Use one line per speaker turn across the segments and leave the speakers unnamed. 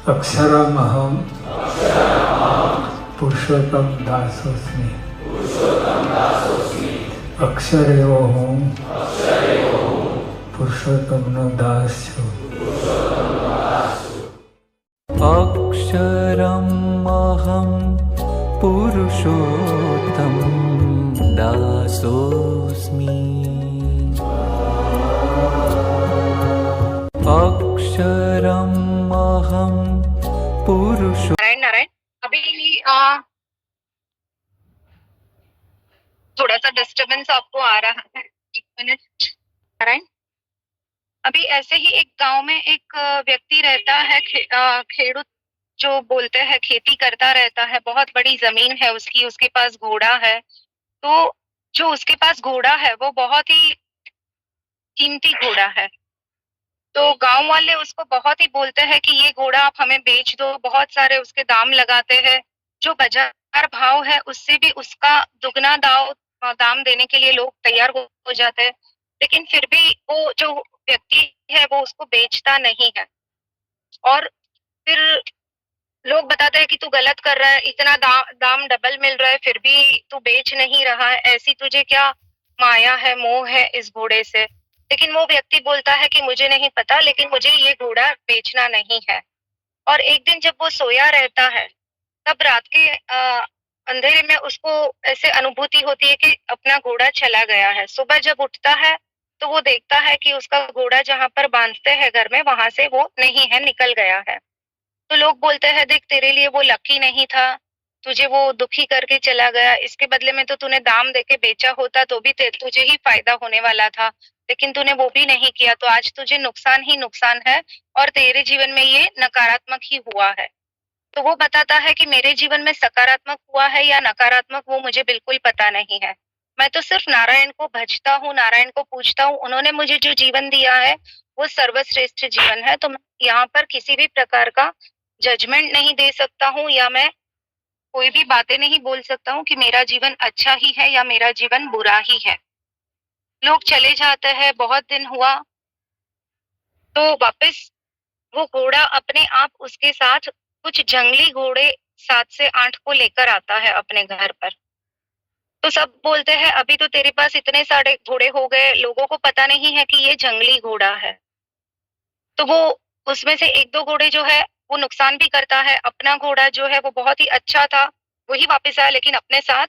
अक्षरमहं पुरुषोत्तम दासोस्मि। अक्षर एवो हूँ, पुरुषोत्तमनो दास छूं।
अक्षरमहं पुरुषोत्तम दासोऽस्मि। अक्षरमहं पुरुषो
नारायण नारायण। अभी थोड़ा सा डिस्टरबेंस आपको आ रहा है, 1 मिनट। नारायण, अभी ऐसे ही एक गांव में एक व्यक्ति रहता है, खेड़ूत जो बोलते हैं, खेती करता रहता है, बहुत बड़ी जमीन है उसकी, उसके पास घोड़ा है। तो जो उसके पास घोड़ा है वो बहुत ही कीमती घोड़ा है। तो गांव वाले उसको बहुत ही बोलते हैं कि ये घोड़ा आप हमें बेच दो, बहुत सारे उसके दाम लगाते हैं। जो बाजार भाव है उससे भी उसका दुगना दाम देने के लिए लोग तैयार हो जाते हैं, लेकिन फिर भी वो जो व्यक्ति है वो उसको बेचता नहीं है। और फिर लोग बताते हैं कि तू गलत कर रहा है, इतना दाम डबल मिल रहा है फिर भी तू बेच नहीं रहा है, ऐसी तुझे क्या माया है, मोह है इस घोड़े से। लेकिन वो व्यक्ति बोलता है कि मुझे नहीं पता, लेकिन मुझे ये घोड़ा बेचना नहीं है। और एक दिन जब वो सोया रहता है, तब रात के अंधेरे में उसको ऐसे अनुभूति होती है कि अपना घोड़ा चला गया है। सुबह जब उठता है तो वो देखता है कि उसका घोड़ा जहाँ पर बांधते हैं घर में, वहां से वो नहीं है, निकल गया है। तो लोग बोलते हैं देख, तेरे लिए वो लकी नहीं था, तुझे वो दुखी करके चला गया, इसके बदले में तो तूने दाम देके बेचा होता तो भी तुझे ही फायदा होने वाला था, लेकिन तूने वो भी नहीं किया, तो आज तुझे नुकसान ही नुकसान है और तेरे जीवन में ये नकारात्मक ही हुआ है। तो वो बताता है कि मेरे जीवन में सकारात्मक हुआ है या नकारात्मक, वो मुझे बिल्कुल पता नहीं है। मैं तो सिर्फ नारायण को भजता हूँ, नारायण को पूछता हूँ, उन्होंने मुझे जो जीवन दिया है वो सर्वश्रेष्ठ जीवन है। तो मैं यहाँ पर किसी भी प्रकार का जजमेंट नहीं दे सकता हूँ, या मैं कोई भी बातें नहीं बोल सकता हूँ कि मेरा जीवन अच्छा ही है या मेरा जीवन बुरा ही है। लोग चले जाते हैं, बहुत दिन हुआ, तो वापस वो घोड़ा अपने आप उसके साथ कुछ जंगली घोड़े 7 से 8 को लेकर आता है अपने घर पर। तो सब बोलते हैं अभी तो तेरे पास इतने सारे घोड़े हो गए, लोगों को पता नहीं है कि ये जंगली घोड़ा है। तो वो उसमें से 1-2 घोड़े जो है वो नुकसान भी करता है। अपना घोड़ा जो है वो बहुत ही अच्छा था, वही वापस आया, लेकिन अपने साथ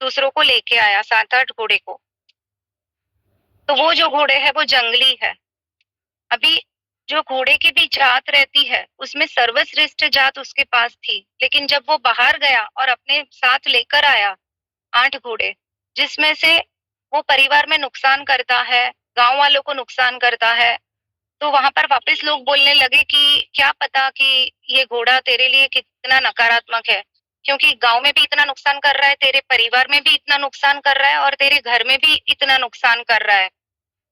दूसरों को लेके आया, 7-8 घोड़े को। तो वो जो घोड़े है वो जंगली है। अभी जो घोड़े की भी जात रहती है उसमें सर्वश्रेष्ठ जात उसके पास थी, लेकिन जब वो बाहर गया और अपने साथ लेकर आया 8 घोड़े, जिसमें से वो परिवार में नुकसान करता है, गांव वालों को नुकसान करता है, तो वहां पर वापस लोग बोलने लगे कि क्या पता कि ये घोड़ा तेरे लिए कितना नकारात्मक है, क्योंकि गांव में भी इतना नुकसान कर रहा है, तेरे परिवार में भी इतना नुकसान कर रहा है और तेरे घर में भी इतना नुकसान कर रहा है,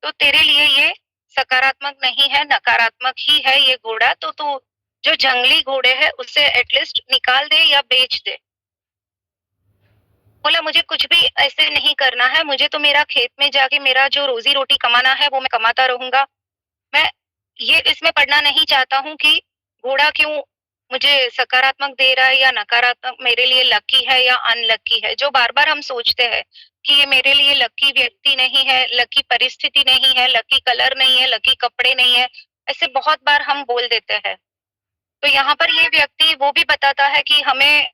तो तेरे लिए ये सकारात्मक नहीं है, नकारात्मक ही है ये घोड़ा। तो तू जो जंगली घोड़े है उससे एटलीस्ट निकाल दे या बेच दे। बोला मुझे कुछ भी ऐसे नहीं करना है, मुझे तो मेरा खेत में जाके मेरा जो रोजी रोटी कमाना है वो मैं कमाता रहूंगा। मैं ये इसमें पढ़ना नहीं चाहता हूँ कि घोड़ा क्यों मुझे सकारात्मक दे रहा है या नकारात्मक, मेरे लिए लकी है या अनलकी है। जो बार बार हम सोचते हैं कि ये मेरे लिए लकी व्यक्ति नहीं है, लकी परिस्थिति नहीं है, लकी कलर नहीं है, लकी कपड़े नहीं है, ऐसे बहुत बार हम बोल देते हैं। तो यहाँ पर ये व्यक्ति वो भी बताता है कि हमें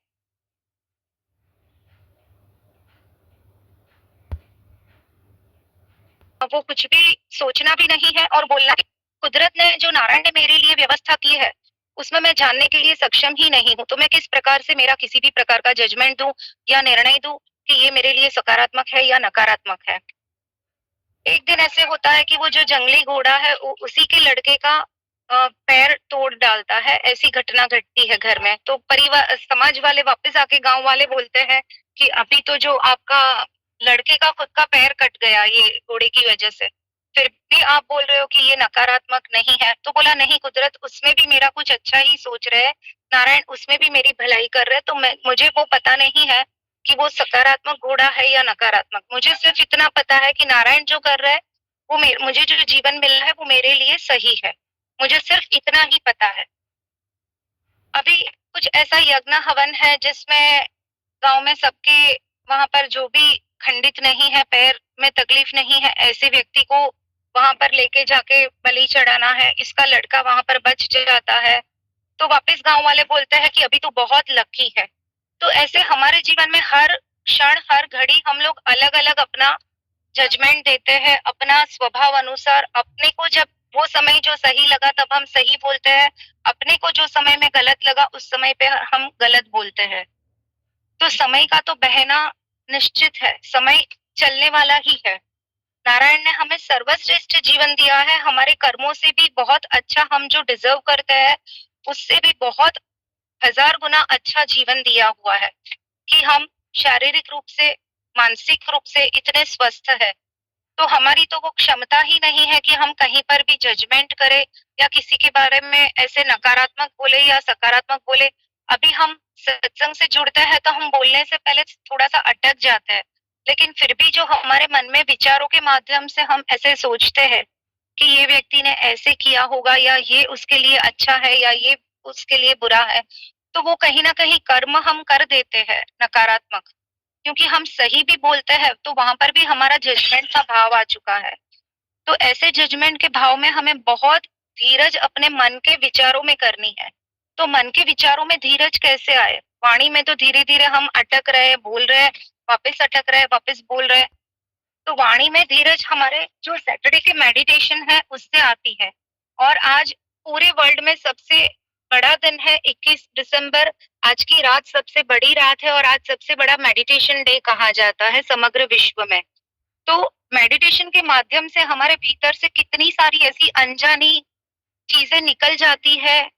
वो कुछ भी सोचना भी नहीं है और बोलना भी। कुदरत ने जो नारायण ने मेरे लिए व्यवस्था की है उसमें मैं जानने के लिए सक्षम ही नहीं हूँ, तो मैं किस प्रकार से मेरा किसी भी प्रकार का जजमेंट दूं या निर्णय दूं कि ये मेरे लिए सकारात्मक है या नकारात्मक है। एक दिन ऐसे होता है कि वो जो जंगली घोड़ा है वो उसी के लड़के का पैर तोड़ डालता है, ऐसी घटना घटती है घर में। तो परिवार समाज वाले वापस आके गांव वाले बोलते हैं कि अभी तो जो आपका लड़के का खुद का पैर कट गया ये घोड़े की वजह से, फिर भी आप बोल रहे हो कि ये नकारात्मक नहीं है। तो बोला नहीं, कुदरत उसमें भी मेरा कुछ अच्छा ही सोच रहे हैं, नारायण उसमें भी मेरी भलाई कर रहे हैं, तो मुझे वो पता नहीं है कि वो सकारात्मक घोड़ा है या नकारात्मक। मुझे सिर्फ इतना पता है कि नारायण जो कर रहा है वो मुझे जो जीवन मिल रहा है वो मेरे लिए सही है, मुझे सिर्फ इतना ही पता है। ऐसा यज्ञ हवन है जिसमें गांव में सबके वहां पर जो भी खंडित नहीं है, पैर में तकलीफ नहीं है, ऐसे व्यक्ति को वहां पर लेके जाके बलि चढ़ाना है। इसका लड़का वहां पर बच जाता है तो वापस गांव वाले बोलते हैं कि अभी तो बहुत लकी है। तो ऐसे हमारे जीवन में हर क्षण हर घड़ी हम लोग अलग अलग अपना जजमेंट देते हैं, अपना स्वभाव अनुसार। अपने को जब वो समय जो सही लगा तब हम सही बोलते हैं, अपने को जो समय में गलत लगा उस समय पे हम गलत बोलते हैं। तो समय का तो बहना निश्चित है, समय चलने वाला ही है। नारायण ने हमें सर्वश्रेष्ठ जीवन दिया है, हमारे कर्मों से भी बहुत अच्छा हम जो डिजर्व करते हैं उससे भी बहुत हजार गुना अच्छा जीवन दिया हुआ है कि हम शारीरिक रूप से मानसिक रूप से इतने स्वस्थ है। तो हमारी तो वो क्षमता ही नहीं है कि हम कहीं पर भी जजमेंट करें या किसी के बारे में ऐसे नकारात्मक बोले या सकारात्मक बोले। अभी हम सत्संग से जुड़ते हैं तो हम बोलने से पहले थोड़ा सा अटक जाते हैं, लेकिन फिर भी जो हमारे मन में विचारों के माध्यम से हम ऐसे सोचते हैं कि ये व्यक्ति ने ऐसे किया होगा या ये उसके लिए अच्छा है या ये उसके लिए बुरा है, तो वो कहीं ना कहीं कर्म हम कर देते हैं नकारात्मक। क्योंकि हम सही भी बोलते हैं तो वहां पर भी हमारा जजमेंट का भाव आ चुका है। तो ऐसे जजमेंट के भाव में हमें बहुत धीरज अपने मन के विचारों में करनी है। तो मन के विचारों में धीरज कैसे आए? वाणी में तो धीरे धीरे हम अटक रहे, बोल रहे, वापस अटक रहे, वापस बोल रहे। तो वाणी में धीरज हमारे जो सैटरडे के मेडिटेशन है उससे आती है। और आज पूरे वर्ल्ड में सबसे बड़ा दिन है 21 दिसंबर। आज की रात सबसे बड़ी रात है और आज सबसे बड़ा मेडिटेशन डे कहा जाता है समग्र विश्व में। तो मेडिटेशन के माध्यम से हमारे भीतर से कितनी सारी ऐसी अनजानी चीजें निकल जाती है,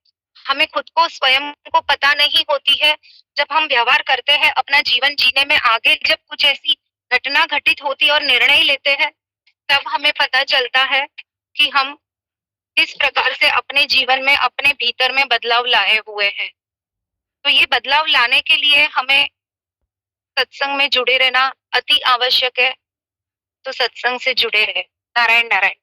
हमें खुद को स्वयं को पता नहीं होती है। जब हम व्यवहार करते हैं अपना जीवन जीने में आगे, जब कुछ ऐसी घटना घटित होती और निर्णय लेते हैं तब हमें पता चलता है कि हम किस प्रकार से अपने जीवन में अपने भीतर में बदलाव लाए हुए हैं। तो ये बदलाव लाने के लिए हमें सत्संग में जुड़े रहना अति आवश्यक है। तो सत्संग से जुड़े रहे। नारायण नारायण।